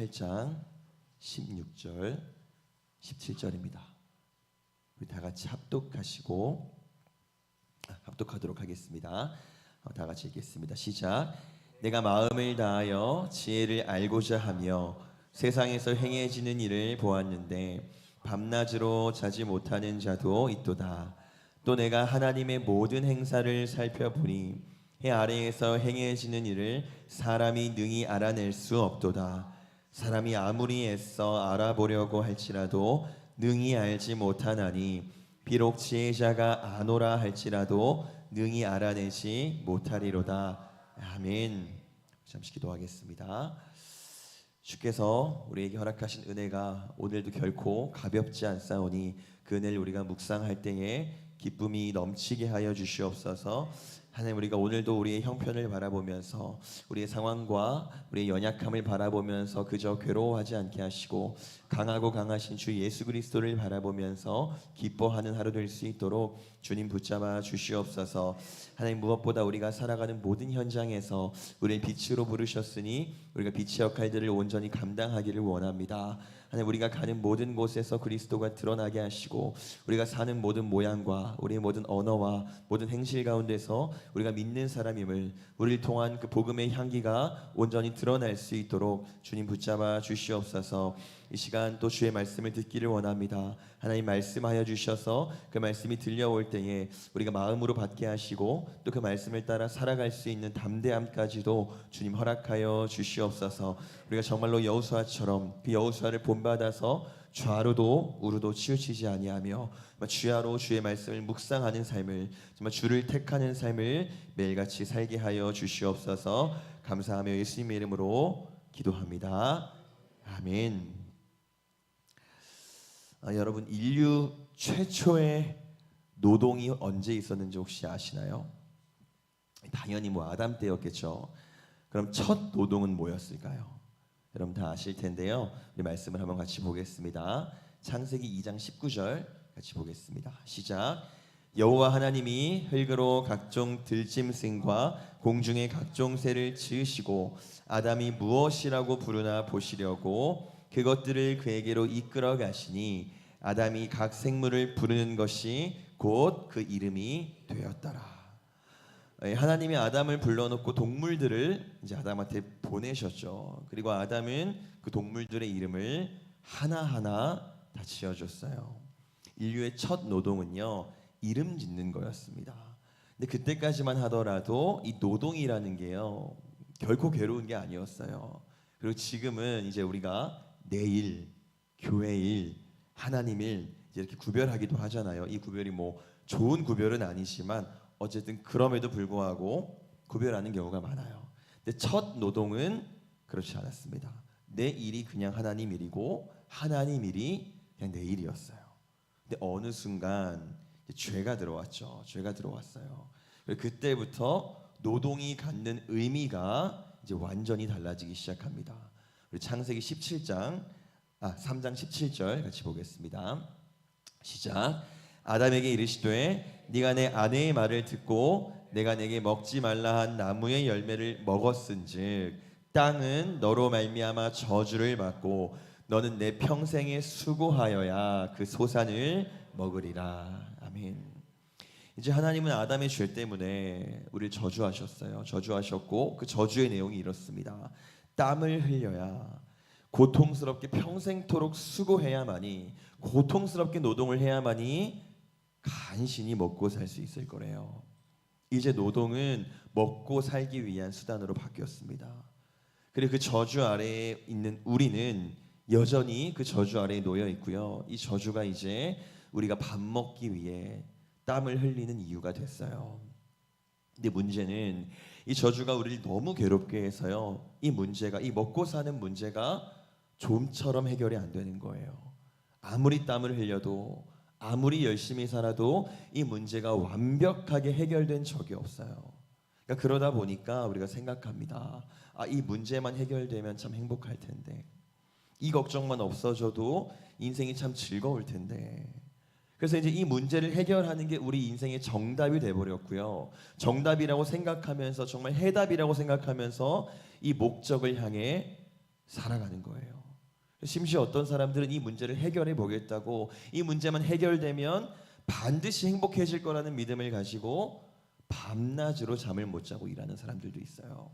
8장 16절 17절입니다. 우리 다 같이 합독하도록 하겠습니다. 다 같이 읽겠습니다. 시작. 내가 마음을 다하여 지혜를 알고자 하며 세상에서 행해지는 일을 보았는데 밤낮으로 자지 못하는 자도 있도다. 또 내가 하나님의 모든 행사를 살펴보니 해 아래에서 행해지는 일을 사람이 능히 알아낼 수 없도다. 사람이 아무리 애써 알아보려고 할지라도 능히 알지 못하나니 비록 지혜자가 아노라 할지라도 능히 알아내지 못하리로다. 아멘. 잠시 기도하겠습니다. 주께서 우리에게 허락하신 은혜가 오늘도 결코 가볍지 않사오니 그 은혜를 우리가 묵상할 때에 기쁨이 넘치게 하여 주시옵소서. 하나님, 우리가 오늘도 우리의 형편을 바라보면서 우리의 상황과 우리의 연약함을 바라보면서 그저 괴로워하지 않게 하시고 강하고 강하신 주 예수 그리스도를 바라보면서 기뻐하는 하루 될 수 있도록 주님 붙잡아 주시옵소서. 하나님, 무엇보다 우리가 살아가는 모든 현장에서 우리를 빛으로 부르셨으니 우리가 빛의 역할들을 온전히 감당하기를 원합니다. 하나님, 우리가 가는 모든 곳에서 그리스도가 드러나게 하시고 우리가 사는 모든 모양과 우리의 모든 언어와 모든 행실 가운데서 우리가 믿는 사람임을, 우리를 통한 그 복음의 향기가 온전히 드러날 수 있도록 주님 붙잡아 주시옵소서. 이 시간 또 주의 말씀을 듣기를 원합니다. 하나님, 말씀하여 주셔서 그 말씀이 들려올 때에 우리가 마음으로 받게 하시고 또 그 말씀을 따라 살아갈 수 있는 담대함까지도 주님 허락하여 주시옵소서. 우리가 정말로 여호수아처럼 그 여호수아를 본받아서 좌로도 우로도 치우치지 아니하며 주야로 주의 말씀을 묵상하는 삶을, 정말 주를 택하는 삶을 매일같이 살게 하여 주시옵소서. 감사하며 예수님의 이름으로 기도합니다. 아멘. 여러분, 인류 최초의 노동이 언제 있었는지 혹시 아시나요? 당연히 아담 때였겠죠. 그럼 첫 노동은 뭐였을까요? 여러분 다 아실 텐데요. 우리 말씀을 한번 같이 보겠습니다. 창세기 2장 19절 같이 보겠습니다. 시작. 여호와 하나님이 흙으로 각종 들짐승과 공중의 각종 새를 지으시고 아담이 무엇이라고 부르나 보시려고 그것들을 그에게로 이끌어 가시니 아담이 각 생물을 부르는 것이 곧 그 이름이 되었더라. 하나님이 아담을 불러놓고 동물들을 이제 아담한테 보내셨죠. 그리고 아담은 그 동물들의 이름을 하나하나 다 지어줬어요. 인류의 첫 노동은요, 이름 짓는 거였습니다. 근데 그때까지만 하더라도 이 노동이라는 게요, 결코 괴로운 게 아니었어요. 그리고 지금은 이제 우리가 내 일, 교회 일, 하나님 일 이렇게 구별하기도 하잖아요. 이 구별이 좋은 구별은 아니지만 어쨌든 그럼에도 불구하고 구별하는 경우가 많아요. 근데 첫 노동은 그렇지 않았습니다. 내 일이 그냥 하나님 일이고 하나님 일이 그냥 내 일이었어요. 근데 어느 순간 죄가 들어왔죠. 죄가 들어왔어요. 그때부터 노동이 갖는 의미가 이제 완전히 달라지기 시작합니다. 우리 창세기 3장 17절 같이 보겠습니다. 시작. 아담에게 이르시되 네가 내 아내의 말을 듣고 내가 내게 먹지 말라 한 나무의 열매를 먹었은즉 땅은 너로 말미암아 저주를 받고 너는 내 평생에 수고하여야 그 소산을 먹으리라. 아멘. 이제 하나님은 아담의 죄 때문에 우리를 저주하셨어요. 저주하셨고 그 저주의 내용이 이렇습니다. 땀을 흘려야, 고통스럽게 평생토록 수고해야만이, 고통스럽게 노동을 해야만이 간신히 먹고 살 수 있을 거래요. 이제 노동은 먹고 살기 위한 수단으로 바뀌었습니다. 그리고 그 저주 아래에 있는 우리는 여전히 그 저주 아래에 놓여 있고요. 이 저주가 이제 우리가 밥 먹기 위해 땀을 흘리는 이유가 됐어요. 근데 문제는 이 저주가 우리를 너무 괴롭게 해서요, 이 문제가, 이 먹고 사는 문제가 좀처럼 해결이 안 되는 거예요. 아무리 땀을 흘려도, 아무리 열심히 살아도 이 문제가 완벽하게 해결된 적이 없어요. 그러니까 그러다 보니까 우리가 생각합니다. 이 문제만 해결되면 참 행복할 텐데, 이 걱정만 없어져도 인생이 참 즐거울 텐데. 그래서 이제 이 문제를 해결하는 게 우리 인생의 정답이 돼버렸고요. 정답이라고 생각하면서, 정말 해답이라고 생각하면서 이 목적을 향해 살아가는 거예요. 심지어 어떤 사람들은 이 문제를 해결해 보겠다고 이 문제만 해결되면 반드시 행복해질 거라는 믿음을 가지고 밤낮으로 잠을 못 자고 일하는 사람들도 있어요.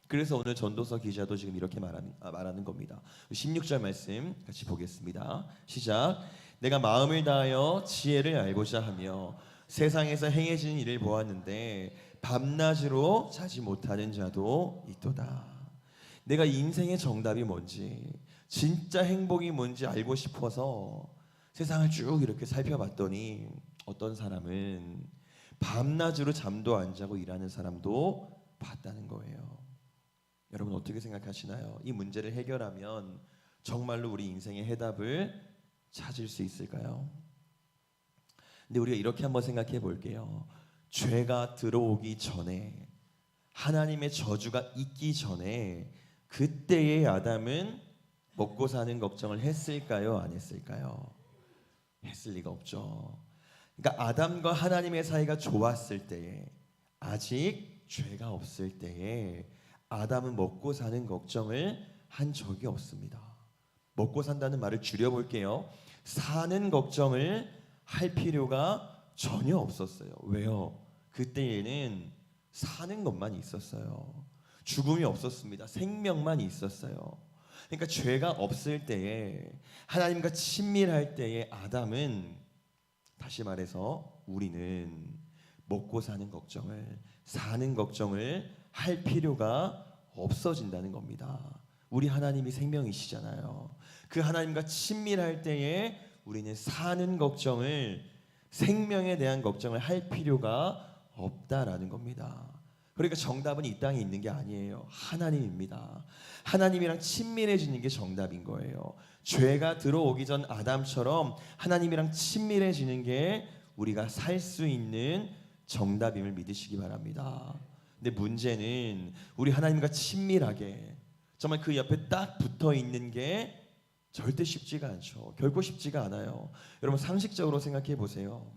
그래서 오늘 전도서 기자도 지금 이렇게 말하는 겁니다. 16절 말씀 같이 보겠습니다. 시작. 내가 마음을 다하여 지혜를 알고자 하며 세상에서 행해지는 일을 보았는데 밤낮으로 자지 못하는 자도 있도다. 내가 인생의 정답이 뭔지 진짜 행복이 뭔지 알고 싶어서 세상을 쭉 이렇게 살펴봤더니 어떤 사람은 밤낮으로 잠도 안 자고 일하는 사람도 봤다는 거예요. 여러분 어떻게 생각하시나요? 이 문제를 해결하면 정말로 우리 인생의 해답을 찾을 수 있을까요? 근데 우리가 이렇게 한번 생각해 볼게요. 죄가 들어오기 전에 하나님의 저주가 있기 전에 그때의 아담은 먹고 사는 걱정을 했을까요? 안 했을까요? 했을 리가 없죠. 그러니까 아담과 하나님의 사이가 좋았을 때에 아직 죄가 없을 때에 아담은 먹고 사는 걱정을 한 적이 없습니다. 먹고 산다는 말을 줄여볼게요. 사는 걱정을 할 필요가 전혀 없었어요. 왜요? 그때에는 사는 것만 있었어요. 죽음이 없었습니다. 생명만 있었어요. 그러니까 죄가 없을 때에 하나님과 친밀할 때에 아담은 다시 말해서 우리는 먹고 사는 걱정을 사는 걱정을 할 필요가 없어진다는 겁니다. 우리 하나님이 생명이시잖아요. 그 하나님과 친밀할 때에 우리는 사는 걱정을 생명에 대한 걱정을 할 필요가 없다라는 겁니다. 그러니까 정답은 이 땅에 있는 게 아니에요. 하나님입니다. 하나님이랑 친밀해지는 게 정답인 거예요. 죄가 들어오기 전 아담처럼 하나님이랑 친밀해지는 게 우리가 살 수 있는 정답임을 믿으시기 바랍니다. 근데 문제는 우리 하나님과 친밀하게 정말 그 옆에 딱 붙어 있는 게 절대 쉽지가 않죠. 결코 쉽지가 않아요. 여러분 상식적으로 생각해 보세요.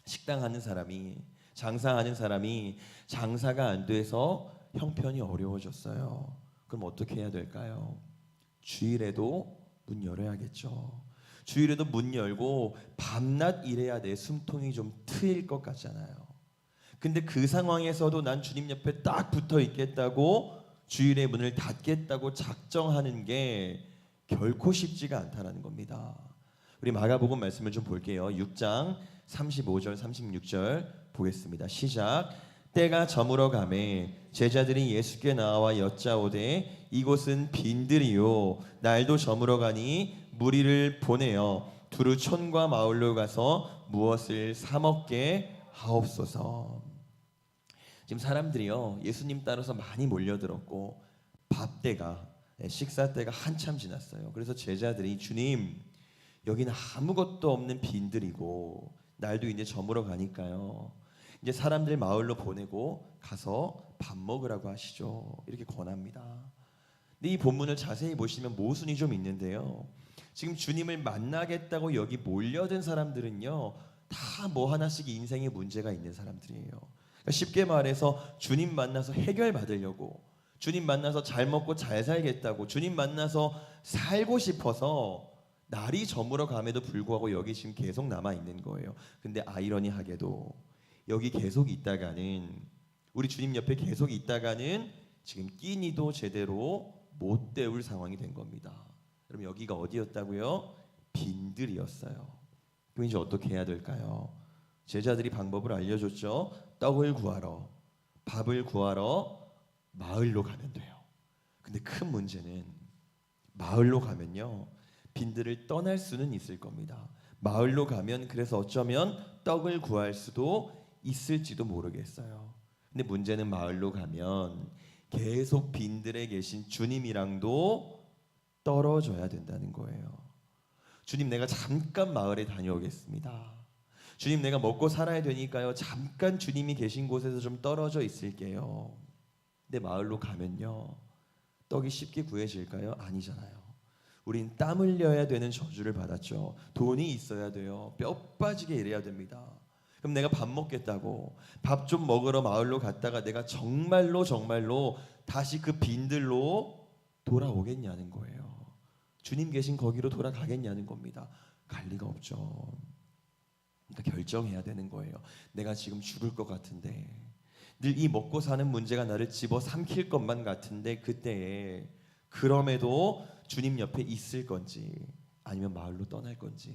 식당 하는 사람이 장사하는 사람이 장사가 안 돼서 형편이 어려워졌어요. 그럼 어떻게 해야 될까요? 주일에도 문 열어야겠죠. 주일에도 문 열고 밤낮 일해야 내 숨통이 좀 트일 것 같잖아요. 근데 그 상황에서도 난 주님 옆에 딱 붙어 있겠다고 주일에 문을 닫겠다고 작정하는 게 결코 쉽지가 않다는 겁니다. 우리 마가복음 말씀을 좀 볼게요. 6장 35절 36절 보겠습니다. 시작. 때가 저물어 가매 제자들이 예수께 나와 여짜오되 이곳은 빈들이요 날도 저물어 가니 무리를 보내어 두루 촌과 마을로 가서 무엇을 사 먹게 하옵소서. 지금 사람들이요 예수님 따라서 많이 몰려들었고 밥 때가 식사 때가 한참 지났어요. 그래서 제자들이 주님 여기는 아무것도 없는 빈들이고 날도 이제 저물어 가니까요 이제 사람들 마을로 보내고 가서 밥 먹으라고 하시죠. 이렇게 권합니다. 근데 이 본문을 자세히 보시면 모순이 좀 있는데요. 지금 주님을 만나겠다고 여기 몰려든 사람들은요 다 뭐 하나씩 인생에 문제가 있는 사람들이에요. 그러니까 쉽게 말해서 주님 만나서 해결 받으려고 주님 만나서 잘 먹고 잘 살겠다고 주님 만나서 살고 싶어서 날이 저물어 감에도 불구하고 여기 지금 계속 남아 있는 거예요. 근데 아이러니하게도 여기 계속 있다가는 우리 주님 옆에 계속 있다가는 지금 끼니도 제대로 못 때울 상황이 된 겁니다. 그럼 여기가 어디였다고요? 빈들이었어요. 그럼 이제 어떻게 해야 될까요? 제자들이 방법을 알려줬죠. 떡을 구하러 밥을 구하러 마을로 가면 돼요. 근데 큰 문제는 마을로 가면요 빈들을 떠날 수는 있을 겁니다. 마을로 가면 그래서 어쩌면 떡을 구할 수도 있을지도 모르겠어요. 근데 문제는 마을로 가면 계속 빈들에 계신 주님이랑도 떨어져야 된다는 거예요. 주님 내가 잠깐 마을에 다녀오겠습니다. 주님 내가 먹고 살아야 되니까요 잠깐 주님이 계신 곳에서 좀 떨어져 있을게요. 근데 마을로 가면요 떡이 쉽게 구해질까요? 아니잖아요. 우린 땀 흘려야 되는 저주를 받았죠. 돈이 있어야 돼요. 뼈 빠지게 일해야 됩니다. 그럼 내가 밥 먹겠다고 밥 좀 먹으러 마을로 갔다가 내가 정말로 다시 그 빈들로 돌아오겠냐는 거예요. 주님 계신 거기로 돌아가겠냐는 겁니다. 갈 리가 없죠. 그러니까 결정해야 되는 거예요. 내가 지금 죽을 것 같은데, 늘 이 먹고 사는 문제가 나를 집어삼킬 것만 같은데, 그때에 그럼에도 주님 옆에 있을 건지 아니면 마을로 떠날 건지,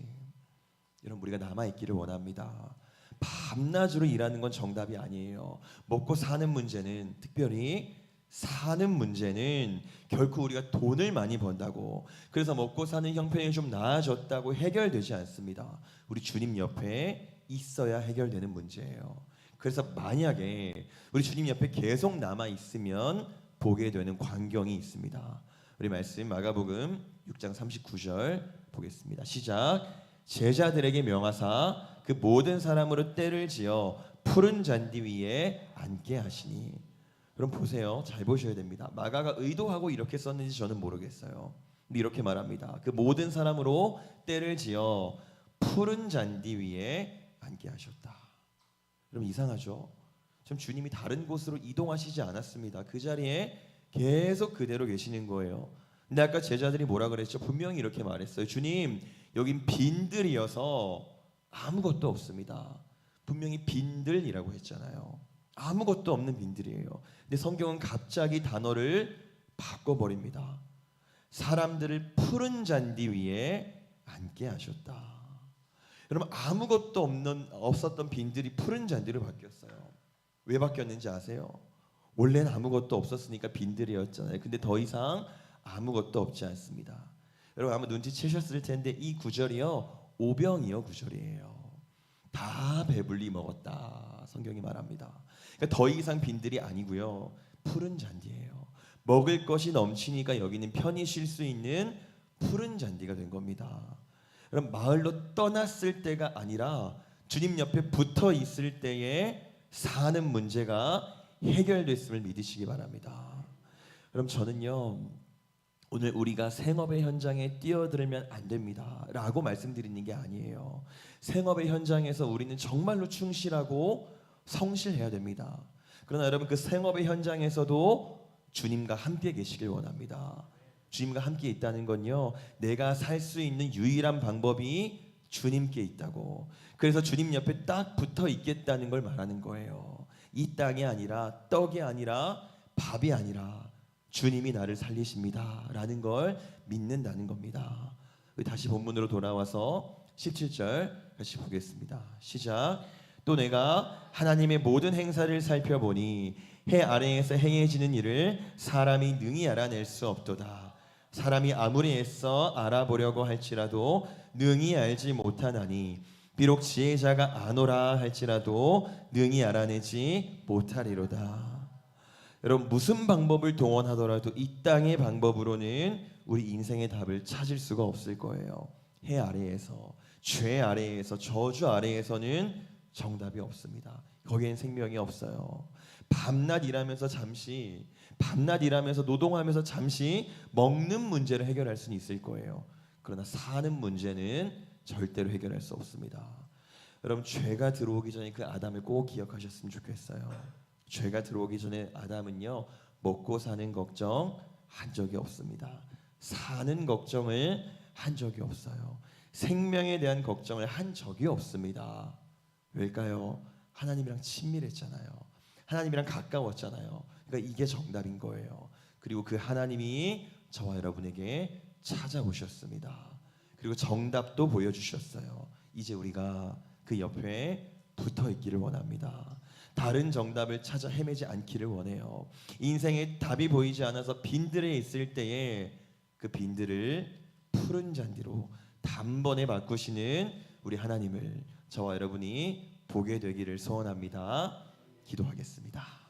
여러분 우리가 남아있기를 원합니다. 밤낮으로 일하는 건 정답이 아니에요. 먹고 사는 문제는, 특별히 사는 문제는 결코 우리가 돈을 많이 번다고, 그래서 먹고 사는 형편이 좀 나아졌다고 해결되지 않습니다. 우리 주님 옆에 있어야 해결되는 문제예요. 그래서 만약에 우리 주님 옆에 계속 남아 있으면 보게 되는 광경이 있습니다. 우리 말씀 마가복음 6장 39절 보겠습니다. 시작. 제자들에게 명하사 그 모든 사람으로 때를 지어 푸른 잔디 위에 앉게 하시니. 그럼 보세요. 잘 보셔야 됩니다. 마가가 의도하고 이렇게 썼는지 저는 모르겠어요. 근데 이렇게 말합니다. 그 모든 사람으로 때를 지어 푸른 잔디 위에 앉게 하셨다. 그럼 이상하죠? 지금 주님이 다른 곳으로 이동하시지 않았습니다. 그 자리에 계속 그대로 계시는 거예요. 근데 아까 제자들이 뭐라 그랬죠? 분명히 이렇게 말했어요. 주님, 여긴 빈들이어서 아무것도 없습니다. 분명히 빈들이라고 했잖아요. 아무것도 없는 빈들이에요. 근데 성경은 갑자기 단어를 바꿔버립니다. 사람들을 푸른 잔디 위에 앉게 하셨다. 여러분, 아무것도 없었던 빈들이 푸른 잔디로 바뀌었어요. 왜 바뀌었는지 아세요? 원래는 아무것도 없었으니까 빈들이었잖아요. 근데 더 이상 아무것도 없지 않습니다. 여러분 아마 눈치채셨을 텐데 이 구절이요, 오병이어 구절이에요. 다 배불리 먹었다, 성경이 말합니다. 그러니까 더 이상 빈들이 아니고요, 푸른 잔디예요. 먹을 것이 넘치니까 여기는 편히 쉴 수 있는 푸른 잔디가 된 겁니다. 그럼 마을로 떠났을 때가 아니라 주님 옆에 붙어 있을 때에 사는 문제가 해결됐음을 믿으시기 바랍니다. 그럼 저는요, 오늘 우리가 생업의 현장에 뛰어들면 안 됩니다 라고 말씀드리는 게 아니에요. 생업의 현장에서 우리는 정말로 충실하고 성실해야 됩니다. 그러나 여러분, 그 생업의 현장에서도 주님과 함께 계시길 원합니다. 주님과 함께 있다는 건요, 내가 살 수 있는 유일한 방법이 주님께 있다고, 그래서 주님 옆에 딱 붙어 있겠다는 걸 말하는 거예요. 이 땅이 아니라, 떡이 아니라, 밥이 아니라 주님이 나를 살리십니다 라는 걸 믿는다는 겁니다. 다시 본문으로 돌아와서 17절 같이 보겠습니다. 시작. 또 내가 하나님의 모든 행사를 살펴보니 해 아래에서 행해지는 일을 사람이 능히 알아낼 수 없도다. 사람이 아무리 애써 알아보려고 할지라도 능히 알지 못하나니 비록 지혜자가 아노라 할지라도 능히 알아내지 못하리로다. 여러분, 무슨 방법을 동원하더라도 이 땅의 방법으로는 우리 인생의 답을 찾을 수가 없을 거예요. 해 아래에서, 죄 아래에서, 저주 아래에서는 정답이 없습니다. 거기엔 생명이 없어요. 밤낮 일하면서 노동하면서 잠시 먹는 문제를 해결할 수는 있을 거예요. 그러나 사는 문제는 절대로 해결할 수 없습니다. 여러분, 죄가 들어오기 전에 그 아담을 꼭 기억하셨으면 좋겠어요. 죄가 들어오기 전에 아담은요, 먹고 사는 걱정 한 적이 없습니다. 사는 걱정을 한 적이 없어요. 생명에 대한 걱정을 한 적이 없습니다. 왜일까요? 하나님이랑 친밀했잖아요. 하나님이랑 가까웠잖아요. 그러니까 이게 정답인 거예요. 그리고 그 하나님이 저와 여러분에게 찾아오셨습니다. 그리고 정답도 보여주셨어요. 이제 우리가 그 옆에 붙어 있기를 원합니다. 다른 정답을 찾아 헤매지 않기를 원해요. 인생에 답이 보이지 않아서 빈들에 있을 때에 그 빈들을 푸른 잔디로 단번에 바꾸시는 우리 하나님을 저와 여러분이 보게 되기를 소원합니다. 기도하겠습니다.